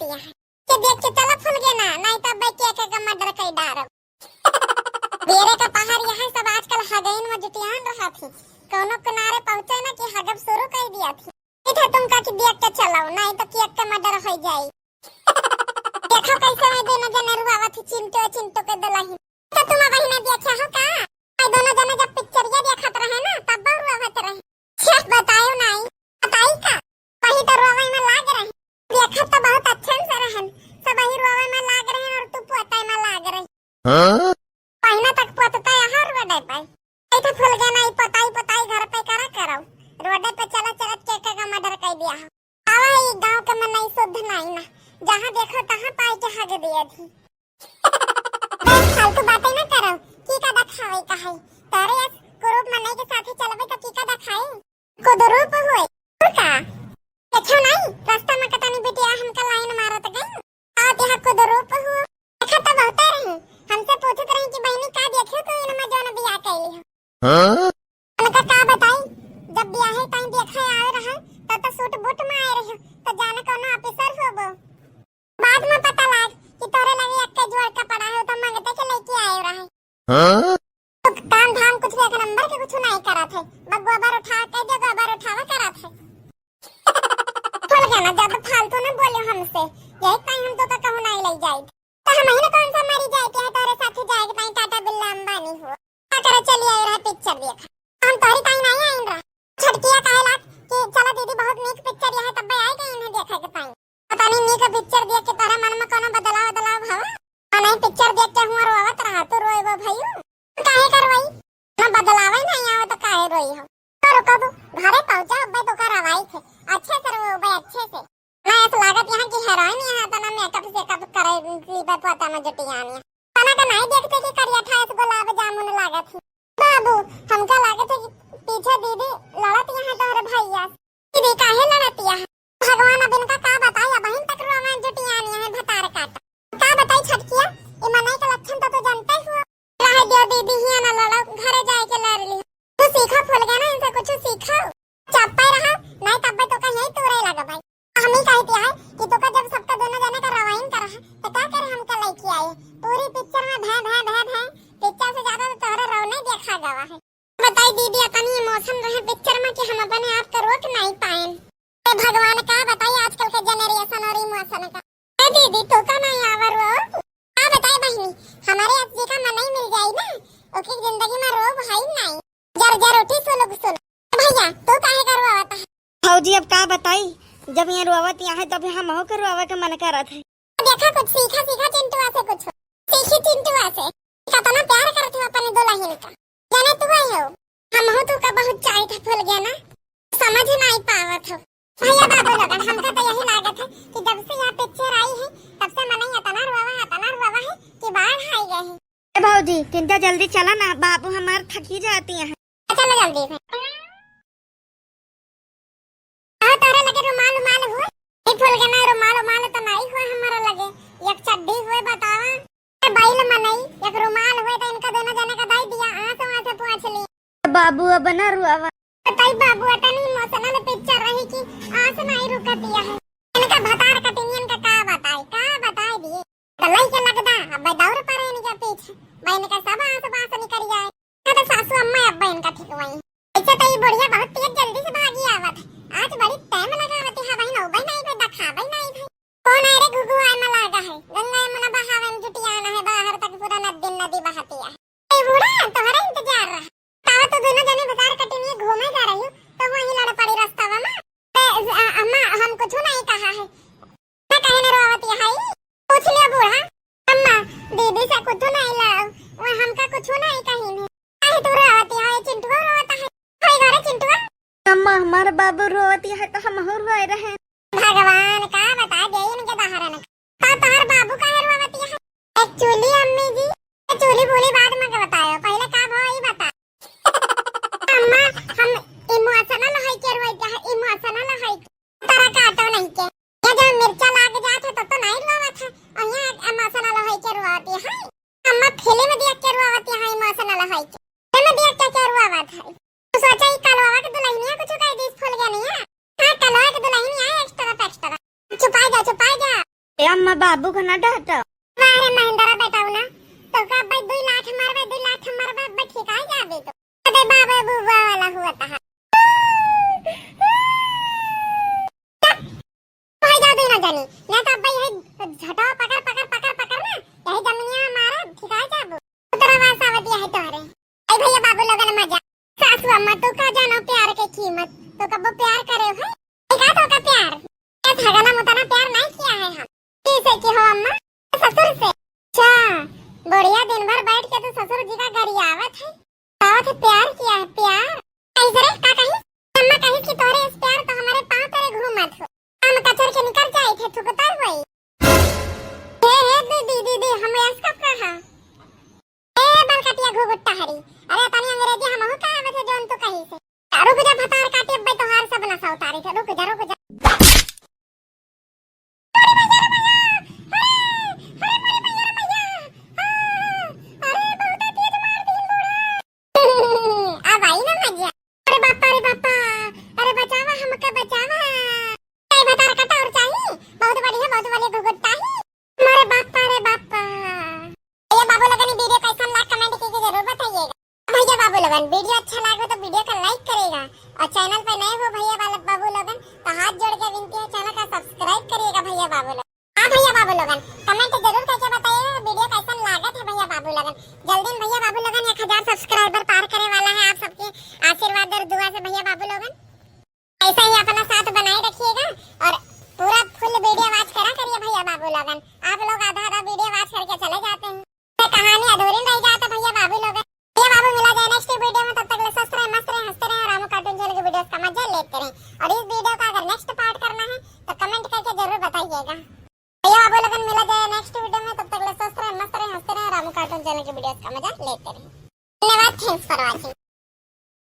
रोवती है के देख के चला फूल गए ना नहीं तब भाई के का मर्डर कई डारब बेरे का पहाड़ यहाँ सब आजकल हगईन में जुटियान रहा थी कोनो किनारे पहुंचे ना कि हगब शुरू कर दिया थी इधर तुम का कि देख के चलाओ नहीं तो केक का मर्डर हो जाए देखो कैसे है दोनों जने रुआवा थी चिंटू के दलाही तो तुम बहिने देखा हो का आई दोनों जने जब पिक्चर ये देखत रहे ना तब रुआवत रहे शेफ बताओ नहीं बताई का वही तो रुआवा में लाग रहे देखत तो बहुत अच्छे से रहन सब वही रुआवा में लाग रहे और तू पोता में लाग रही हां पहिना तक पोतता है हर रोडे पे ऐसे फूल गया नहीं पताई घर पे करा करो रोडे पे चला केक का मर्डर कर दिया आवा ये गांव के में नहीं शुद्ध नहीं ना जहां देखो तहां पाई के हग दिया थी फालतू बातें ना करो की का दिखावे कहाई तारे यार ग्रुप में नहीं के साथ चलबे तो की का दिखाई को रूप होए का देखो नहीं रास्ता में कतनी बेटिया हमका लाइन मारत गई आते हक को रूप हो देखा तो बहुत रही हमसे पूछत रही कि बहनी का देखे तो इनमें जोन बियाह कैली हां उनका का बताई जब बियाह है तई देखे आए रहा तो सूट बूट में आए रहे तो जाने कोनो ऑफिसर होबो बाद में पता लग कि तोरे लगे एक के जोड़ का पड़ा है तो मांगते के लेके आए रहा हां तो काम धाम कुछ एक नंबर के कुछ नहीं करा थे बस गोबर उठा के जो गोबर उठावा करा थे फूल गया ना जब फालतू न बोले हमसे यही कहीं हम तो का कहूं नहीं ले जाए तो हम ही कौन सा मरी जाए के तोरे साथ जाए के टाटा बिल्ला अंबानी हो का करे चली आए रहा पिक्चर देख हम तोरी कहीं नहीं आइन रहा छटकिया कहला कि चलो दीदी बहुत नीक पिक्चर है तब आए गए इन्हें देखा के पाई पता नहीं नीक पिक्चर देख के तारा मन में कोनो बदलाव भावा नहीं पिक्चर देख के हुआ रोवत रहा तो रोएबो भइयो काहे करवाई ना बदलाव ही नहीं आवे तो काहे रोई हो तो रुको तू घरे पहुंचा अब तो करवाई थे अच्छे से रो भाई अच्छे से ना ऐसा लागत यहां की हीरोइन यहां तो ना मेकअप से कब करे लीबर पता में जटियानी तना का नहीं देखते कि करिया था इस गुलाब जामुन लागत थी बाबू हमका लागत है कि पीछे दीदी लड़त यहां तोरे भैया दीदी काहे लड़त यहां भगवान अब इनका का बताया बहन तक रोमान जटियानी है भतार काटा का बताई छटकिया ई मनाई का लक्षण तो जानते हो रह दियो दीदी ही ना लड़ो घरे जाए के लड़ ली तू सीखा फूल गया ना इनसे कुछ सीखो चप्पा रहा नहीं तब तो कहीं तोरे लगा भाई हम ही कहते हैं कि तो का जब सबका दोनों जाने का रवाइन कर रहा तो क्या करे हमका लेके आए पूरी पिक्चर में भै पिक्चर से ज्यादा तो तोरे रोने देखा गवा है बताई दीदी अपनी इमोशन रहे पिक्चर में कि हम अपने आप को रोक नहीं पाए ए भगवान का बताई आजकल के जनरेशन और इमोशन का ए दीदी तो का नहीं आवर रो का बताई बहनी हमारे असली का मन नहीं मिल जाए ना ओके जिंदगी में रो भाई नहीं जर उठी सुन भैया तू काहे करवा आता है फौजी अब का बताई जब ये रोवत यहाँ तब हम हो कर रोवा के मन करत है देखा कुछ सीखा चिंटू से कुछ सीखी चिंटू से कितना प्यार करत हो अपने दुल्हन का जाने तू आई हो हम हो तू का बहुत चाय था फूल गया ना समझ नहीं पावत हो भैया बाबू लोगन हमका तो यही लागत है कि जब से यहाँ पिक्चर आई है तब से मन इतना रोवा है कि बाढ़ आई गए है भौजी किंता जल्दी चला ना बाबू हमार थकी जाती है चलो जल्दी तारे लगे रुमाल हुआ एक फूल गया ना रुमाल तो नहीं हुआ हमारा लगे एक चड्डी हुए बतावा बैल मनई एक रुमाल हुए तो इनका दोनों जने का दाई दिया आंसू पोंछ ली बाबू अब ना रुआवा बताई बाबू अतनी इमोशनल पिक्चर रही कि आंसू नहीं रुकतिया है इनका भतार कटिंगन का बताई दिए गलाई के लगदा अब दौड़ पर इनके पीछे बहन का सब आंसू निकल जाए तो सासू अम्मा अब्बा इनका ठीक हुई ऐसे तो ये बुढ़िया बहुत तेज जल्दी से भागी आवत आज बड़ी टाइम लगावती है बहन ओबई नहीं पे दिखावई नहीं भाई कौन है रे गुगु आय में लागा है गंगा यमुना बहावन जुटियाना है बाहर तक पूरा नदी बहती है ए बूढ़ा तुम्हारा इंतजार रहा तावा तो दोनों जने बाजार कटिंग घूमे जा रही हो तो वहीं लड़ पड़ी रास्ता में अम्मा हम कुछ नहीं कहा है मैं कहे न रोवती है पूछ लिया बूढ़ा अम्मा दीदी से कुछ नहीं लाओ वो हमका कुछ नहीं कही ने काहे तू रोवती है चिंटू रोता है कोई घरे चिंटू अम्मा हमारे बाबू रोती है तो हम हो रोए रहे भगवान का बता दे इनके दहरन का तार बाबू का रोवती है एक्चुअली अम्मी जी चूली बोली बाद में बतायो पहले का भाई बता अम्मा हम इमोशनल है के रोई है इमोशनल है तारा काटो नहीं के ये जब मिर्चा लाग जाते तो नहीं रोवत है और ये इमोशनल है के रोवती है अम्मा फिल्म देख के रोवती है इमोशनल है के मैं देख के रोवत है तो सोचा ही कलवा के दुल्हनिया कुछ कह दी फूल गया नहीं है हां कलवा के दुल्हनिया एक्स्ट्रा छुपाई जा अम्मा बाबू को ना डांटो। वारे महेंद्रा बेटा ना तो का भाई 2 लाख मारवा ठीक आ जाबे तो अबे बाबा बुबा वाला हुआ था कोई जा दे ना जानी ना तो भाई है झटा पकड़ ना यही जमीनिया मारा ठीक आ जाबो तेरा वास आवत है तोरे आई भैया बाबू लोगन मजा सासू अम्मा तो का जानो प्यार के कीमत तो कब प्यार करे हो का तो का प्यार ये झगड़ा मुतना प्यार नहीं किया है हम किसे की हो अम्मा ससुर से अच्छा बढ़िया दिन भर बैठ के तो ससुर जी का गाड़ी आवत है प्यार किया है प्यार ऐसे रे का कहीं अम्मा कहीं कि तोरे इस प्यार तो हमारे पांव तेरे घूमत हो हम कचर के निकल जाए थे थुकतर होई हे दीदी हम ऐसा कब कहा ए बल कटिया घुगुट्टा हरी अरे तनी अंग्रेजी हम हो का आवत है जोन तो कहीं से रुक जा भतार काटे बे तो हार सब नसा उतारे थे रुक जा वीडियो अच्छा लगा तो वीडियो को लाइक करेगा और चैनल पे नए हो भैया बाबू लोगन तो हाथ जोड़ के विनती है चैनल का सब्सक्राइब करिएगा भैया बाबू लोगन। हाँ भैया बाबू लोगन कमेंट जरूर करके बताइए वीडियो कैसा लगा था भैया बाबू लोगन। जल्दी भैया बाबू लोगन 1000 सब्सक्राइबर पार करने वाला है आप सबके आशीर्वाद और दुआ से भैया बाबू लोगन ऐसा ही अपना साथ बनाए रखिएगा और पूरा फुल वीडियो वॉच करा करिए भैया बाबू लोगन। आप लोग आधा वीडियो वॉच करके चले जाते हैं कहानी अधूरी रह जाता भैया बाबू लोगन। मिला जाए नेक्स्ट वीडियो में तब तक ले स्वस्थ रहे मस्त रहे हंसते रहे रामू कार्टून चैनल के वीडियोस का मजा लेते रहे और इस वीडियो का अगर नेक्स्ट पार्ट करना है तो कमेंट करके जरूर बताइएगा। भैया आप लोगन मिला जाए नेक्स्ट वीडियो में तब तक ले स्वस्थ रहे मस्त रहे हंसते रहे रामू कार्टून चैनल के वीडियोस का मजा लेते रहे। धन्यवाद थैंक्स फॉर वाचिंग।